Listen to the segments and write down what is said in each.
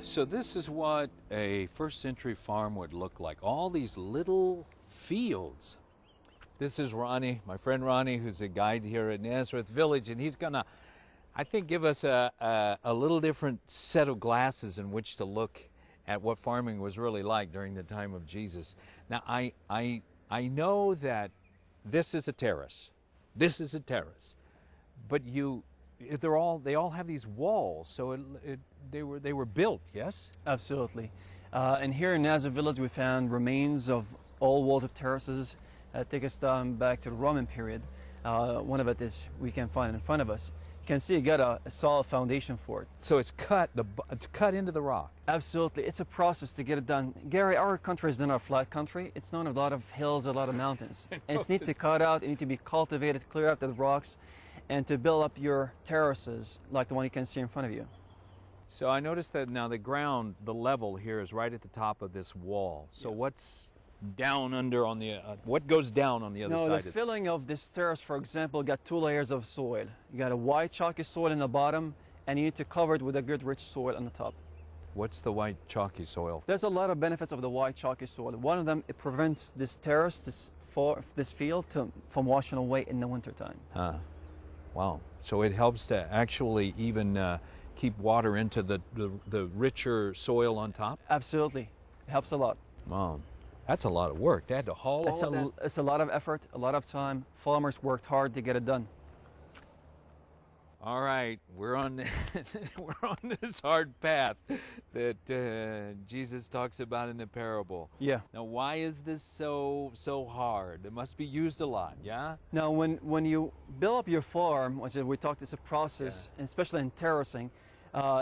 So this is what a first century farm would look like. All these little fields. This is Rani, my friend Rani, who's a guide here at Nazareth Village, and he's gonna, I think, give us a little different set of glasses in which to look at what farming was really like during the time of Jesus. Now, I know that this is a terrace. This is a terrace, but they all have these walls, so they were built, yes? Absolutely. And here in Nazareth Village, we found remains of old walls of terraces that take us down back to the Roman period. One of it is we can find in front of us. You can see it got a solid foundation for it. So it's cut into the rock. Absolutely. It's a process to get it done. Gary, our country is not a flat country. It's known a lot of hills, a lot of mountains. And it's need to cut out, it need to be cultivated, clear out the rocks, and to build up your terraces like the one you can see in front of you. So I noticed that now the ground, the level here is right at the top of this wall. So what's down under on the, what goes down on the other side? No, the filling of this terrace, for example, got 2 layers of soil. You got a white chalky soil in the bottom, and you need to cover it with a good rich soil on the top. What's the white chalky soil? There's a lot of benefits of the white chalky soil. One of them, it prevents this terrace, this field from washing away in the wintertime. Wow. So it helps to actually even keep water into the richer soil on top? Absolutely. It helps a lot. Wow. That's a lot of work. They had to haul all of that? It's a lot of effort, a lot of time. Farmers worked hard to get it done. All right, we're on this hard path that Jesus talks about in the parable. Yeah. Now, why is this so hard? It must be used a lot, yeah? Now, when you build up your farm, which we talked, it's a process, especially in terracing.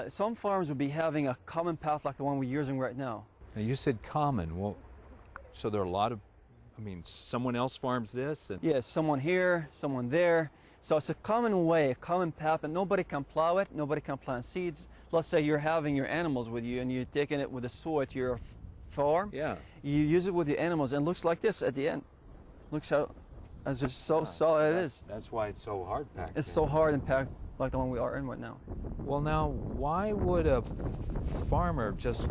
Some farms will be having a common path like the one we're using right now. Now, you said common. Well, so there are a lot of, I mean, someone else farms this? And yes, someone here, someone there. So it's a common way, a common path, and nobody can plow it, nobody can plant seeds. Let's say you're having your animals with you and you're taking it with the soil to your farm. Yeah. You use it with your animals and it looks like this at the end. Looks how, as just so solid it is. That's why it's so hard packed. It's so hard and packed like the one we are in right now. Well, now, why would a farmer just,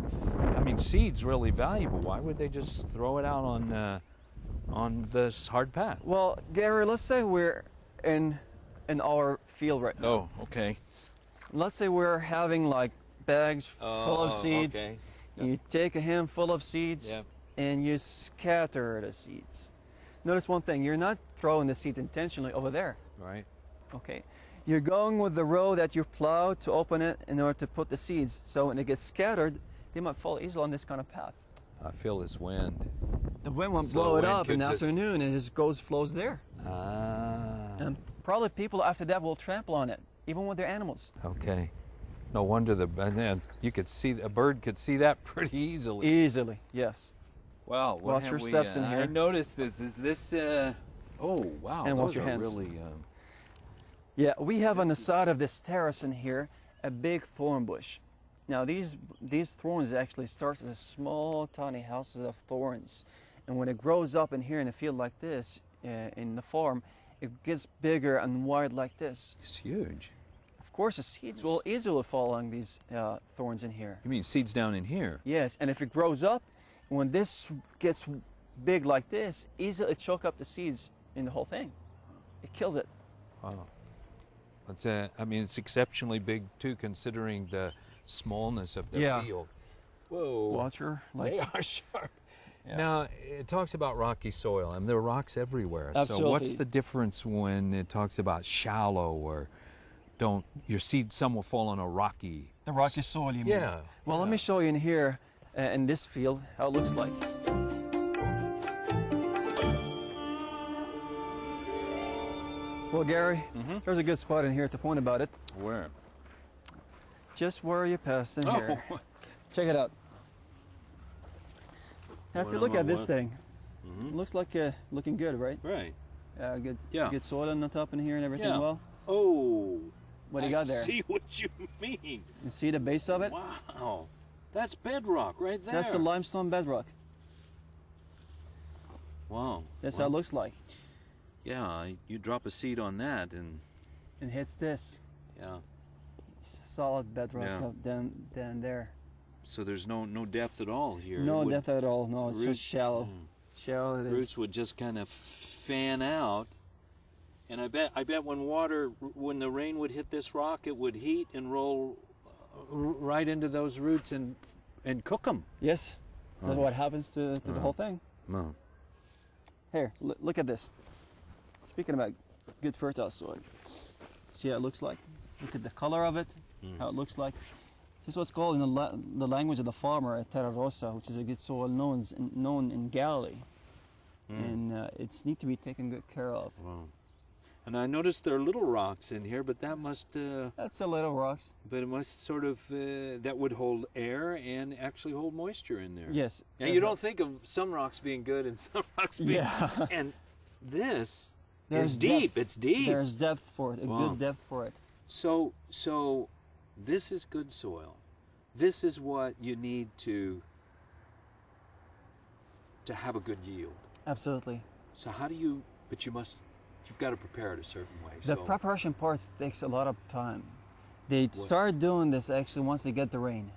I mean, seed's really valuable. Why would they just throw it out on this hard path? Well, Gary, let's say we're in our field right now. Oh, okay. Let's say we're having like bags full of seeds. Okay. You take a handful of seeds and you scatter the seeds. Notice one thing, you're not throwing the seeds intentionally over there. Right. Okay. You're going with the row that you plowed to open it in order to put the seeds. So when it gets scattered, they might fall easily on this kind of path. I feel this wind. The wind won't blow it up in the afternoon and it just flows there. And probably people after that will trample on it, even with their animals. Okay. No wonder you could see, a bird could see that pretty easily. Easily, yes. Wow. Watch your steps in here. I noticed this. Is this, oh, wow. And watch your hands. Really, yeah, we have on the side of this terrace in here a big thorn bush. Now these thorns actually start as small, tiny houses of thorns, and when it grows up in here in a field like this, in the farm, it gets bigger and wide like this. It's huge. Of course, the seeds will easily fall along these thorns in here. You mean seeds down in here? Yes, and if it grows up, when this gets big like this, easily choke up the seeds in the whole thing. It kills it. Wow. It's I mean, it's exceptionally big too, considering the smallness of the field. Whoa. Watch your legs. They are sharp. Yeah. Now, it talks about rocky soil, and there are rocks everywhere. Absolutely. So what's the difference when it talks about shallow or some will fall on a rocky... The rocky soil, you mean? Yeah. Well, let me show you in here, in this field, how it looks like. Well, Gary, there's a good spot in here to point about it. Where? Just where you passed in here. Check it out. Now, if you look at this thing, it looks like looking good, right? Right. Good soil on the top in here and everything well. Oh. What do you got there? I see what you mean. You see the base of it? Wow. That's bedrock right there. That's the limestone bedrock. Wow. That's how it looks like. Yeah, you drop a seed on that and... It hits this. Yeah. It's a solid bedrock up down there. So there's no depth at all here. No depth at all. No, it's just shallow. Shallow it is. Roots would just kind of fan out. And I bet when the rain would hit this rock, it would heat and roll right into those roots and cook them. Yes, that's what happens to the whole thing. No. Here, look at this. Speaking about good fertile soil, see how it looks like. Look at the color of it, how it looks like. This is what's called in the language of the farmer a terra rossa, which is a good soil known in Galilee, and it's need to be taken good care of. Wow. And I noticed there are little rocks in here, but that must... That's the little rocks. But it must sort of... that would hold air and actually hold moisture in there. Yes. Now, you don't think of some rocks being good and some rocks being... Yeah. And this There's is deep. depth. It's deep. There's depth for it, Wow. good depth for it. So this is good soil. This is what you need to have a good yield. Absolutely. So how do you... But you've got to prepare it a certain way. The So preparation part takes a lot of time. They start doing this actually once they get the rain.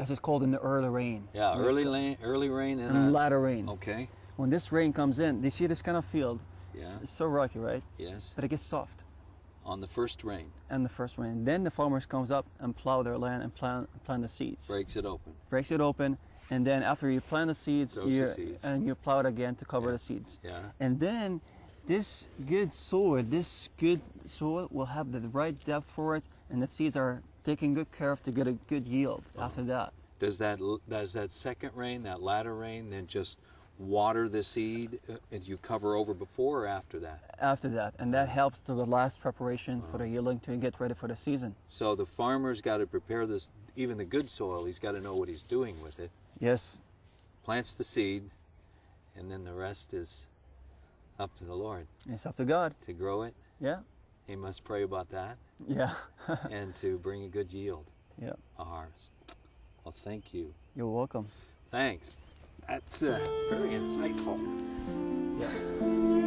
As it's called in the early rain. yeah, early rain And latter rain. Okay. When this rain comes in, they see this kind of field. Yeah. It's so rocky, right? Yes. But it gets soft. On the first rain, And the first rain. Then the farmers comes up and plow their land and plant the seeds. breaks it open. Breaks it open. And then after you plant the seeds, Throws the seeds. and you plow it again to cover Yeah. the seeds. Yeah. And then this good soil will have the right depth for it, and the seeds are taken good care of to get a good yield after that. Does that second rain, that latter rain, then just water the seed and you cover over before or after that? After that, and that helps to the last preparation for the yielding to get ready for the season. So the farmer's got to prepare this, even the good soil, he's got to know what he's doing with it. Yes. Plants the seed, and then the rest is up to the Lord. It's up to God. To grow it, Yeah. he must pray about that, Yeah. and to bring a good yield, Yeah. a harvest. Well, thank you. You're welcome. Thanks. That's very insightful. Yeah.